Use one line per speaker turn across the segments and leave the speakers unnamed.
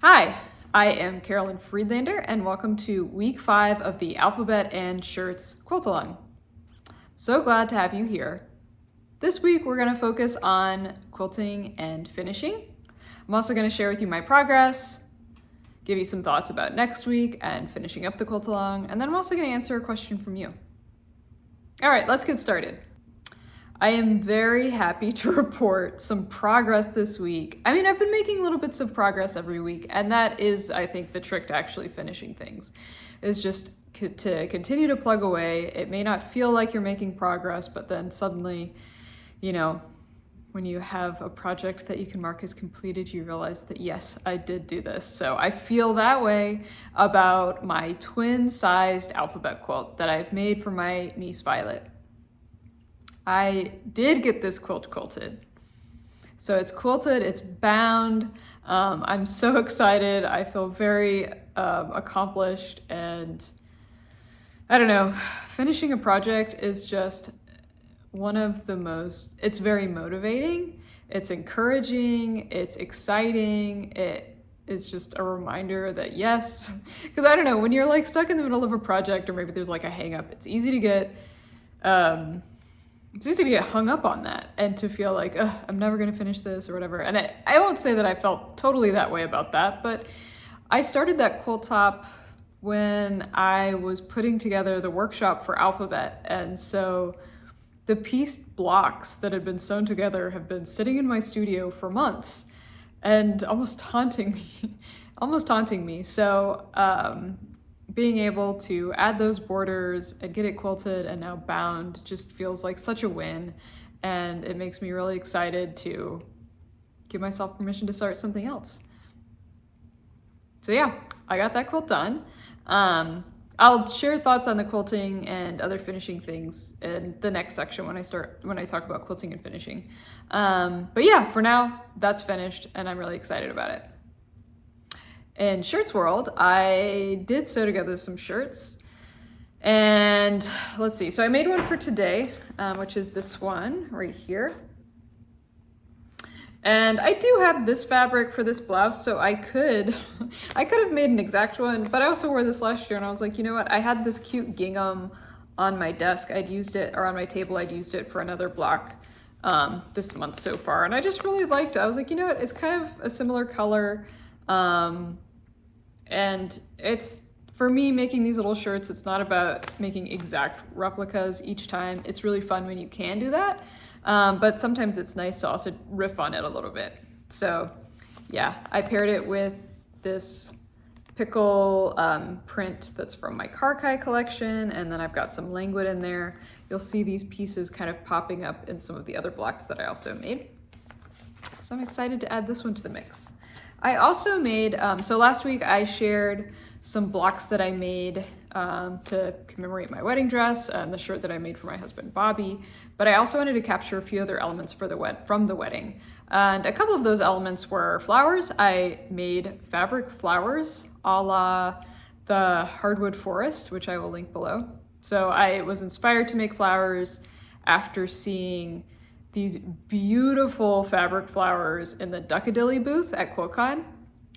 Hi, I am Carolyn Friedlander, and welcome to week 5 of the Alphabet and Shirts Quilt Along. So glad to have you here. This week we're going to focus on quilting and finishing. I'm also going to share with you my progress, give you some thoughts about next week and finishing up the quilt along, and then I'm also going to answer a question from you. All right, let's get started. I am very happy to report some progress this week. I mean, I've been making little bits of progress every week, and that is, I think, the trick to actually finishing things, is just to continue to plug away. It may not feel like you're making progress, but then suddenly, when you have a project that you can mark as completed, you realize that, yes, I did do this. So I feel that way about my twin-sized alphabet quilt that I've made for my niece Violet. I did get this quilt quilted. So it's quilted, it's bound. I'm so excited. I feel very accomplished, and I don't know, finishing a project is just one of the most, it's very motivating, it's encouraging, it's exciting, it is just a reminder that yes, because I don't know, when you're like stuck in the middle of a project or maybe there's like a hang up, it's easy to get hung up on that and to feel like, I'm never going to finish this or whatever. And I won't say that I felt totally that way about that, but I started that quilt top when I was putting together the workshop for Alphabet. And so the pieced blocks that had been sewn together have been sitting in my studio for months and almost haunting me. So, being able to add those borders and get it quilted and now bound just feels like such a win, and it makes me really excited to give myself permission to start something else. So yeah, I got that quilt done. I'll share thoughts on the quilting and other finishing things in the next section when I talk about quilting and finishing. But yeah, for now, that's finished and I'm really excited about it. In Shirts World, I did sew together some shirts, and let's see. So I made one for today, which is this one right here. And I do have this fabric for this blouse, so I could have made an exact one, but I also wore this last year and I was like, you know what? I had this cute gingham on my desk. I'd used it, or on my table, I'd used it for another block this month so far. And I just really liked it. I was like, you know what? It's kind of a similar color. And it's, for me, making these little shirts, it's not about making exact replicas each time. It's really fun when you can do that. But sometimes it's nice to also riff on it a little bit. So yeah, I paired it with this pickle print that's from my Karkai collection. And then I've got some languid in there. You'll see these pieces kind of popping up in some of the other blocks that I also made. So I'm excited to add this one to the mix. I also made, so last week I shared some blocks that I made to commemorate my wedding dress and the shirt that I made for my husband Bobby, but I also wanted to capture a few other elements from the wedding. And a couple of those elements were flowers. I made fabric flowers a la the hardwood forest, which I will link below. So I was inspired to make flowers after seeing these beautiful fabric flowers in the Duckadilly booth at QuiltCon.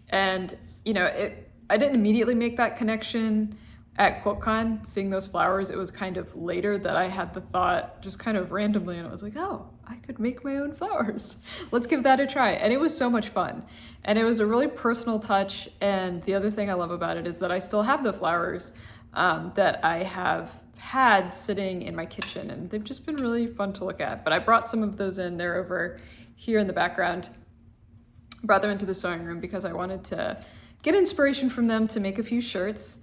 And, I didn't immediately make that connection at QuiltCon, seeing those flowers. It was kind of later that I had the thought, just kind of randomly, and I was like, oh, I could make my own flowers. Let's give that a try. And it was so much fun. And it was a really personal touch. And the other thing I love about it is that I still have the flowers that I have had sitting in my kitchen, and they've just been really fun to look at. But I brought some of those in. They're over here in the background. Brought them into the sewing room because I wanted to get inspiration from them to make a few shirts.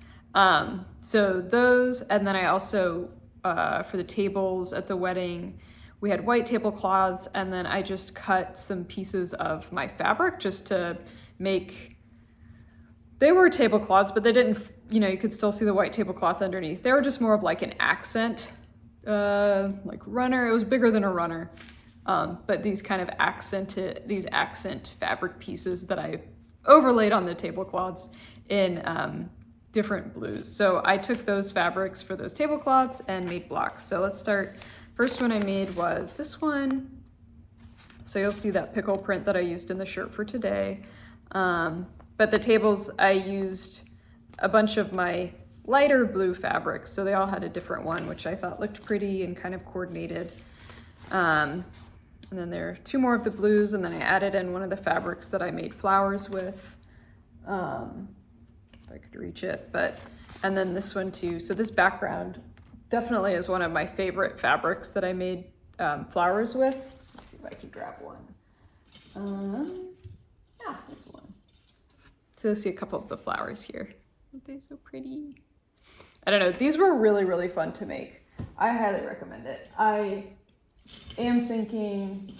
So those, and then I also, for the tables at the wedding, we had white tablecloths, and then I just cut some pieces of my fabric just to make, they were tablecloths, but they didn't, you could still see the white tablecloth underneath. They were just more of like an accent, like runner. It was bigger than a runner. But these kind of accent fabric pieces that I overlaid on the tablecloths in different blues. So I took those fabrics for those tablecloths and made blocks. So let's start. First one I made was this one. So you'll see that pickle print that I used in the shirt for today. But the tables, I used a bunch of my lighter blue fabrics, so they all had a different one, which I thought looked pretty and kind of coordinated. And then there are 2 more of the blues, and then I added in one of the fabrics that I made flowers with, if I could reach it, and then this one too. So this background definitely is one of my favorite fabrics that I made flowers with. Let's see if I can grab one. Yeah, there's one. So you'll see a couple of the flowers here. Aren't they so pretty? I don't know, these were really, really fun to make. I highly recommend it. I am thinking,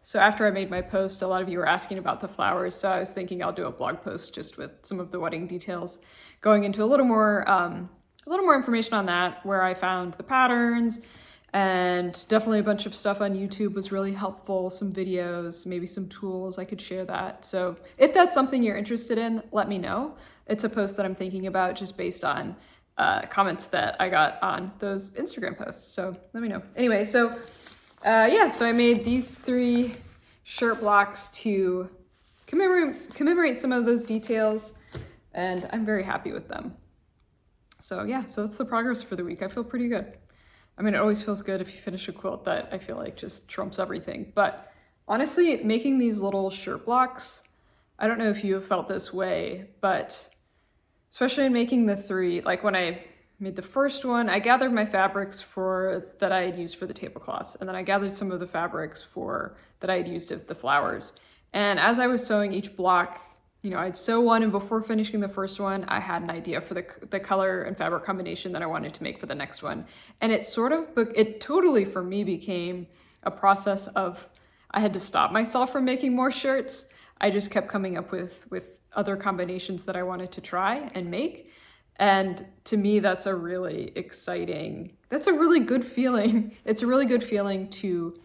so after I made my post, a lot of you were asking about the flowers, so I was thinking I'll do a blog post just with some of the wedding details, going into a little more information on that, where I found the patterns, and definitely a bunch of stuff on YouTube was really helpful, some videos, maybe some tools, I could share that. So if that's something you're interested in, let me know. It's a post that I'm thinking about just based on comments that I got on those Instagram posts, so let me know. Anyway, so so I made these 3 shirt blocks to commemorate some of those details, and I'm very happy with them. So yeah, so that's the progress for the week. I feel pretty good. I mean, it always feels good if you finish a quilt that I feel like just trumps everything. But honestly, making these little shirt blocks, I don't know if you have felt this way, but especially in making the 3, like when I made the first one, I gathered my fabrics that I had used for the tablecloths, and then I gathered some of the fabrics that I had used of the flowers. And as I was sewing each block, you know, I'd sew one, and before finishing the first one, I had an idea for the color and fabric combination that I wanted to make for the next one. And it totally for me became a process of, I had to stop myself from making more shirts. I just kept coming up with other combinations that I wanted to try and make. And to me, that's a really good feeling. It's a really good feeling to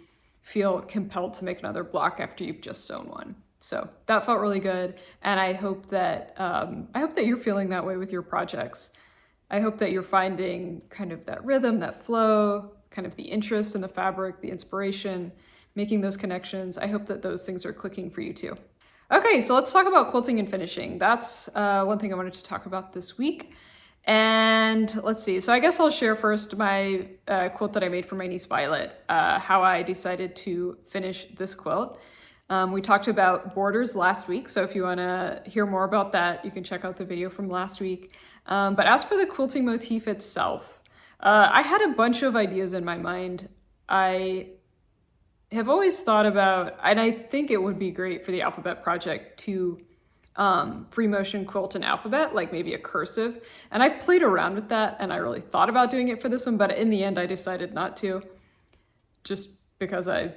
feel compelled to make another block after you've just sewn one. So that felt really good, and I hope that you're feeling that way with your projects. I hope that you're finding kind of that rhythm, that flow, kind of the interest in the fabric, the inspiration, making those connections. I hope that those things are clicking for you too. Okay, so let's talk about quilting and finishing. That's one thing I wanted to talk about this week. And let's see, so I guess I'll share first my quilt that I made for my niece Violet, how I decided to finish this quilt. We talked about borders last week, so if you want to hear more about that, you can check out the video from last week. But as for the quilting motif itself, I had a bunch of ideas in my mind. I have always thought about, and I think it would be great for the alphabet project to free motion quilt an alphabet, like maybe a cursive. And I've played around with that, and I really thought about doing it for this one, but in the end I decided not to, just because I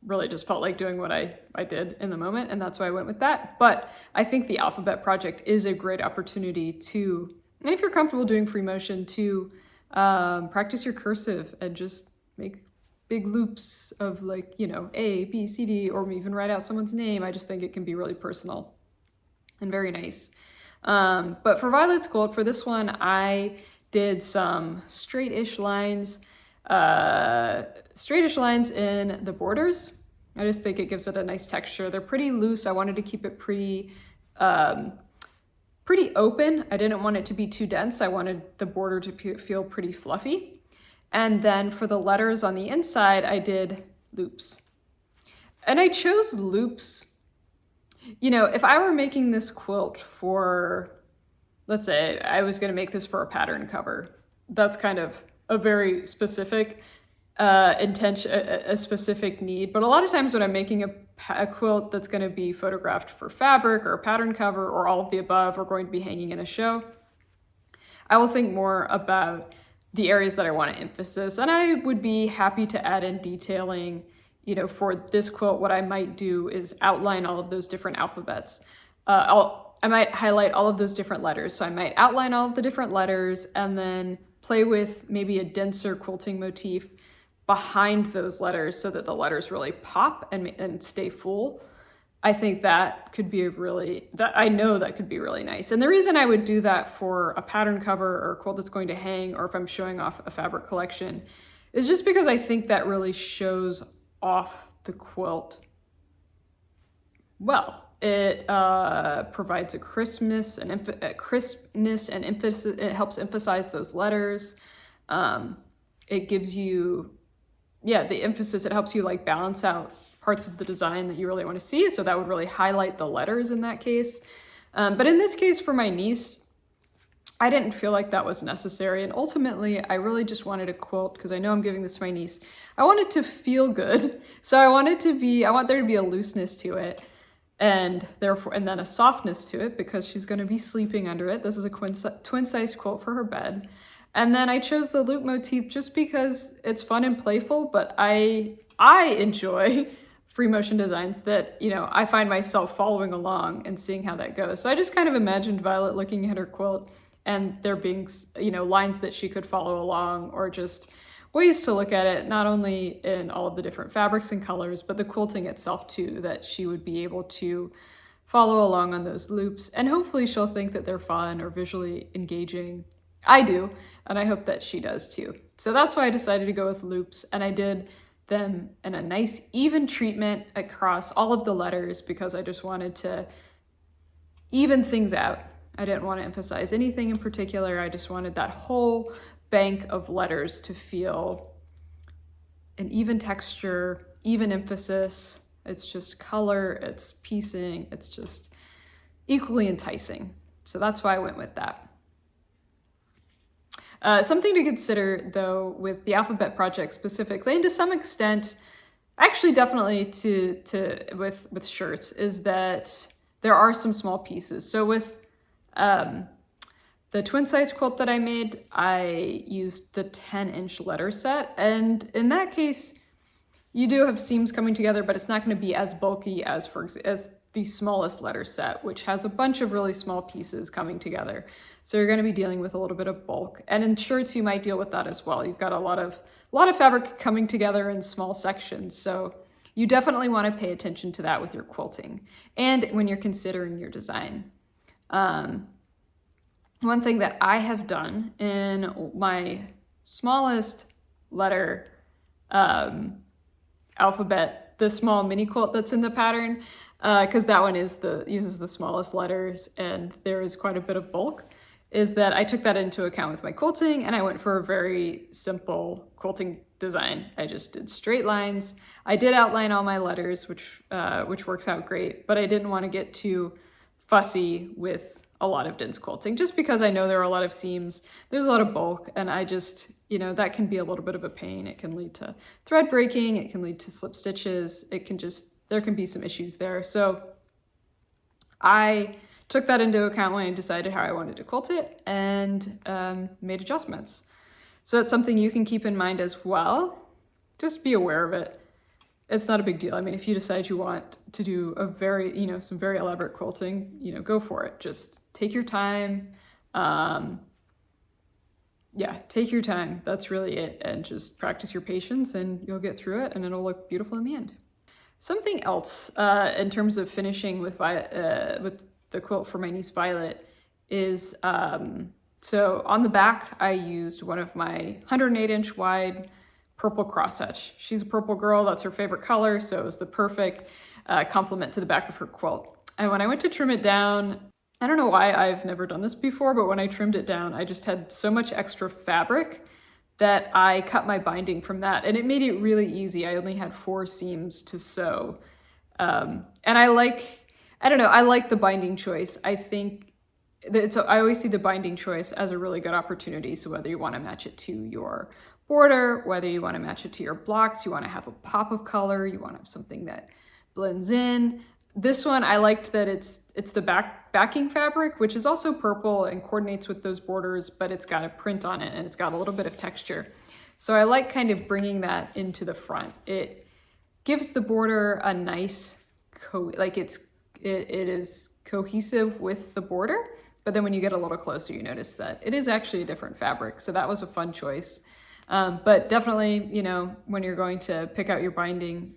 really just felt like doing what I did in the moment, and that's why I went with that. But I think the alphabet project is a great opportunity to, and if you're comfortable doing free motion, to practice your cursive and just make big loops of, like, you know, A, B, C, D, or even write out someone's name. I just think it can be really personal and very nice. But for Violet's quilt, for this one, I did some straight-ish lines in the borders. I just think it gives it a nice texture. They're pretty loose. I wanted to keep it pretty open. I didn't want it to be too dense. I wanted the border to feel pretty fluffy. And then for the letters on the inside, I did loops. And I chose loops. You know, if I were making this quilt for, let's say I was going to make this for a pattern cover, that's kind of a very specific intention, a specific need. But a lot of times when I'm making a quilt that's going to be photographed for fabric or a pattern cover or all of the above, or going to be hanging in a show, I will think more about the areas that I want to emphasize. And I would be happy to add in detailing. You know, for this quilt, what I might do is outline all of those different alphabets. I might highlight all of those different letters. So I might outline all of the different letters and then play with maybe a denser quilting motif behind those letters so that the letters really pop and stay full. I think that could be I know that could be really nice. And the reason I would do that for a pattern cover or a quilt that's going to hang, or if I'm showing off a fabric collection, is just because I think that really shows off the quilt well. It provides a crispness and emphasis. It helps emphasize those letters. It gives you, the emphasis. It helps you like balance out parts of the design that you really want to see. So that would really highlight the letters in that case. But in this case for my niece, I didn't feel like that was necessary. And ultimately, I really just wanted a quilt, because I know I'm giving this to my niece. I want it to feel good. So I want there to be a looseness to it, and then a softness to it, because she's going to be sleeping under it. This is a twin size quilt for her bed. And then I chose the loop motif just because it's fun and playful, but I enjoy free motion designs that, I find myself following along and seeing how that goes. So I just kind of imagined Violet looking at her quilt and there being, lines that she could follow along, or just ways to look at it, not only in all of the different fabrics and colors, but the quilting itself too, that she would be able to follow along on those loops. And hopefully she'll think that they're fun or visually engaging. I do, and I hope that she does too. So that's why I decided to go with loops, and I did them in a nice even treatment across all of the letters, because I just wanted to even things out. I didn't want to emphasize anything in particular. I just wanted that whole bank of letters to feel an even texture, even emphasis. It's just color, it's piecing, it's just equally enticing. So that's why I went with that. Something to consider though with the alphabet project specifically, and to some extent, actually definitely with shirts, is that there are some small pieces. So with the twin size quilt that I made, I used the 10-inch letter set, and in that case, you do have seams coming together, but it's not going to be as bulky as the smallest letter set, which has a bunch of really small pieces coming together. So you're going to be dealing with a little bit of bulk, and in shirts you might deal with that as well. You've got a lot of fabric coming together in small sections, so you definitely want to pay attention to that with your quilting and when you're considering your design. One thing that I have done in my smallest letter alphabet, the small mini quilt that's in the pattern, because that one uses the smallest letters and there is quite a bit of bulk, is that I took that into account with my quilting, and I went for a very simple quilting design. I just did straight lines. I did outline all my letters, which works out great, but I didn't want to get too fussy with a lot of dense quilting, just because I know there are a lot of seams, there's a lot of bulk, and I just, that can be a little bit of a pain. It can lead to thread breaking, it can lead to slip stitches, there can be some issues there. So I took that into account when I decided how I wanted to quilt it, and made adjustments. So that's something you can keep in mind as well. Just be aware of it. It's not a big deal. I mean, if you decide you want to do some very elaborate quilting, go for it. Just take your time. Take your time. That's really it. And just practice your patience and you'll get through it and it'll look beautiful in the end. Something else in terms of finishing with the quilt for my niece Violet is, so on the back, I used one of my 108-inch wide purple crosshatch. She's a purple girl, that's her favorite color, so it was the perfect complement to the back of her quilt. And when I went to trim it down, I don't know why I've never done this before, but when I trimmed it down, I just had so much extra fabric that I cut my binding from that, and it made it really easy. I only had 4 seams to sew. And I like the binding choice. I think I always see the binding choice as a really good opportunity. So whether you want to match it to your border, whether you want to match it to your blocks, you want to have a pop of color, you want to have something that blends in. This one, I liked that it's the backing fabric, which is also purple and coordinates with those borders, but it's got a print on it and it's got a little bit of texture. So I like kind of bringing that into the front. It gives the border a nice, it is cohesive with the border, but then when you get a little closer, you notice that it is actually a different fabric. So that was a fun choice. But definitely, when you're going to pick out your binding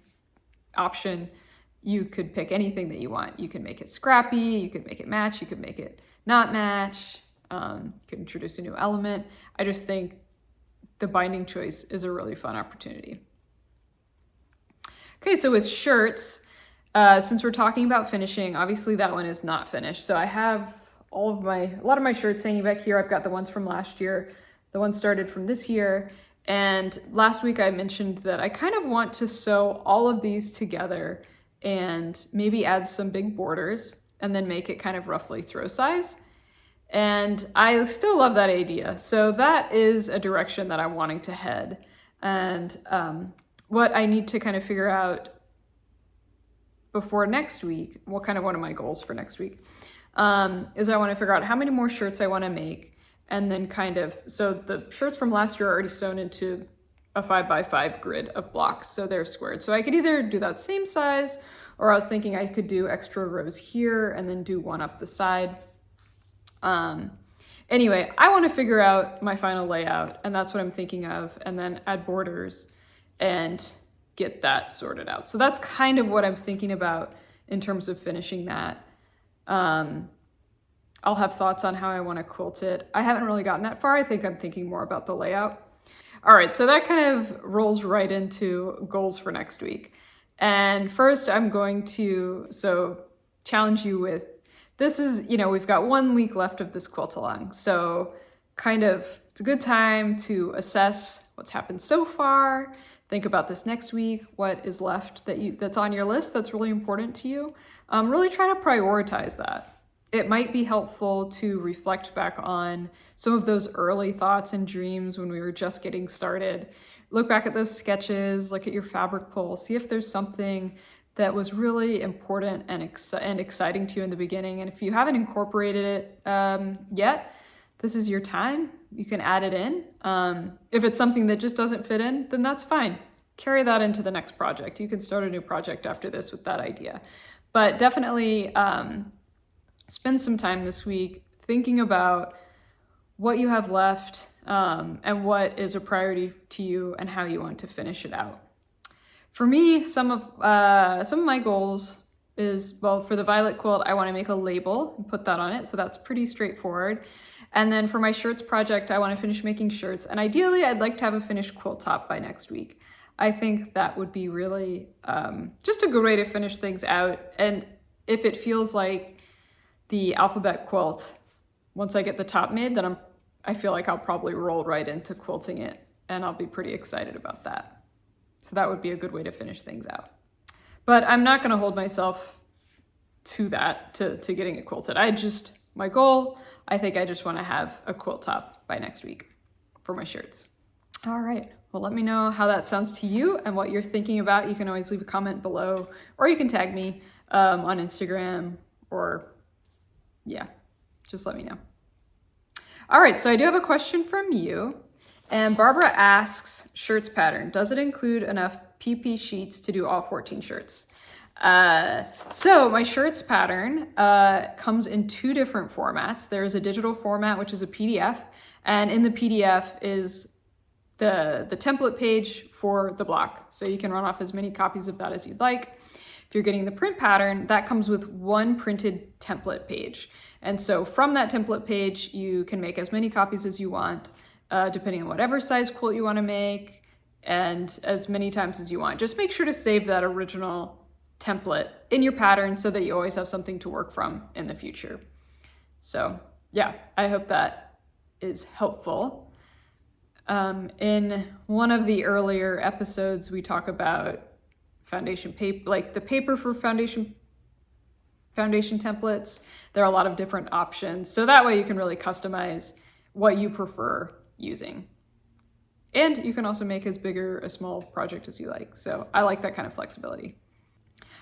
option, you could pick anything that you want. You can make it scrappy, you could make it match, you could make it not match, you could introduce a new element. I just think the binding choice is a really fun opportunity. Okay, so with shirts, Since we're talking about finishing, obviously that one is not finished. So I have a lot of my shirts hanging back here. I've got the ones from last year, the ones started from this year. And last week I mentioned that I kind of want to sew all of these together and maybe add some big borders and then make it kind of roughly throw size. And I still love that idea. So that is a direction that I'm wanting to head. And what I need to kind of figure out before next week, one of my goals for next week, is I want to figure out how many more shirts I want to make. And then so the shirts from last year are already sewn into a 5x5 grid of blocks, so they're squared. So I could either do that same size, or I was thinking I could do extra rows here and then do one up the side. Anyway, I want to figure out my final layout, and that's what I'm thinking of, and then add borders and get that sorted out. So that's kind of what I'm thinking about in terms of finishing that. I'll have thoughts on how I want to quilt it. I haven't really gotten that far. I think I'm thinking more about the layout. All right, so that kind of rolls right into goals for next week. And first I'm going to challenge you with, this is, we've got 1 week left of this quilt along. So it's a good time to assess what's happened so far, think about this next week, what is left that's on your list that's really important to you. Really try to prioritize that. It might be helpful to reflect back on some of those early thoughts and dreams when we were just getting started. Look back at those sketches, look at your fabric pull, see if there's something that was really important and exciting to you in the beginning. And if you haven't incorporated it yet, this is your time. You can add it in. If it's something that just doesn't fit in, then that's fine. Carry that into the next project. You can start a new project after this with that idea. But definitely spend some time this week thinking about what you have left and what is a priority to you and how you want to finish it out. For me, some of my goals is, for the violet quilt, I want to make a label and put that on it. So that's pretty straightforward. And then for my shirts project, I want to finish making shirts. And ideally, I'd like to have a finished quilt top by next week. I think that would be really just a good way to finish things out. And if it feels like the alphabet quilt, once I get the top made, then I feel like I'll probably roll right into quilting it, and I'll be pretty excited about that. So that would be a good way to finish things out. But I'm not going to hold myself to that, to getting it quilted. My goal, I think I just want to have a quilt top by next week for my shirts. All right. Well, let me know how that sounds to you and what you're thinking about. You can always leave a comment below, or you can tag me on Instagram, or just let me know. All right, so I do have a question from you. And Barbara asks, shirts pattern, does it include enough PP sheets to do all 14 shirts? So my shirts pattern comes in 2 different formats. There's a digital format, which is a PDF. And in the PDF is the template page for the block. So you can run off as many copies of that as you'd like. If you're getting the print pattern, that comes with 1 printed template page. And so from that template page, you can make as many copies as you want, depending on whatever size quilt you want to make, and as many times as you want. Just make sure to save that original template in your pattern so that you always have something to work from in the future. So I hope that is helpful. In one of the earlier episodes, we talk about foundation paper, like the paper for foundation templates. There are a lot of different options. So that way you can really customize what you prefer using. And you can also make as big or a small project as you like. So I like that kind of flexibility.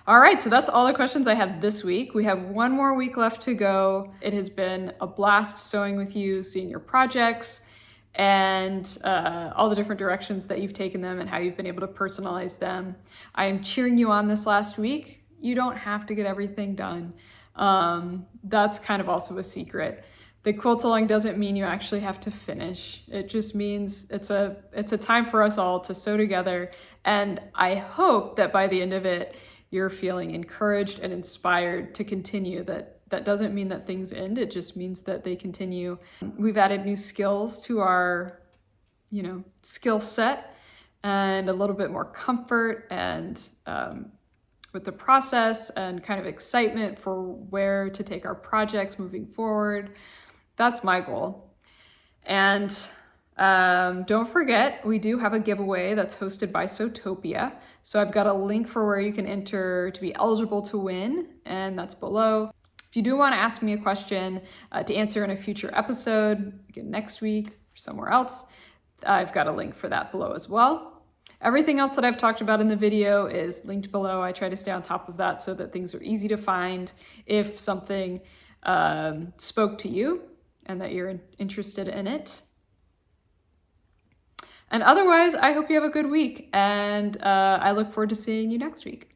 All right, so that's all the questions I have this week. We have 1 more week left to go. It has been a blast sewing with you, seeing your projects, and all the different directions that you've taken them and how you've been able to personalize them. I am cheering you on this last week. You don't have to get everything done. That's kind of also a secret. The quilt along doesn't mean you actually have to finish. It just means it's a time for us all to sew together. And I hope that by the end of it, you're feeling encouraged and inspired to continue. That doesn't mean that things end. It just means that they continue. We've added new skills to our, skill set, and a little bit more comfort and with the process and kind of excitement for where to take our projects moving forward. That's my goal. And don't forget, we do have a giveaway that's hosted by Sotopia. So I've got a link for where you can enter to be eligible to win, and that's below. If you do want to ask me a question to answer in a future episode, again next week or somewhere else, I've got a link for that below as well. Everything else that I've talked about in the video is linked below. I try to stay on top of that so that things are easy to find if something spoke to you and that you're interested in it. And otherwise, I hope you have a good week, and I look forward to seeing you next week.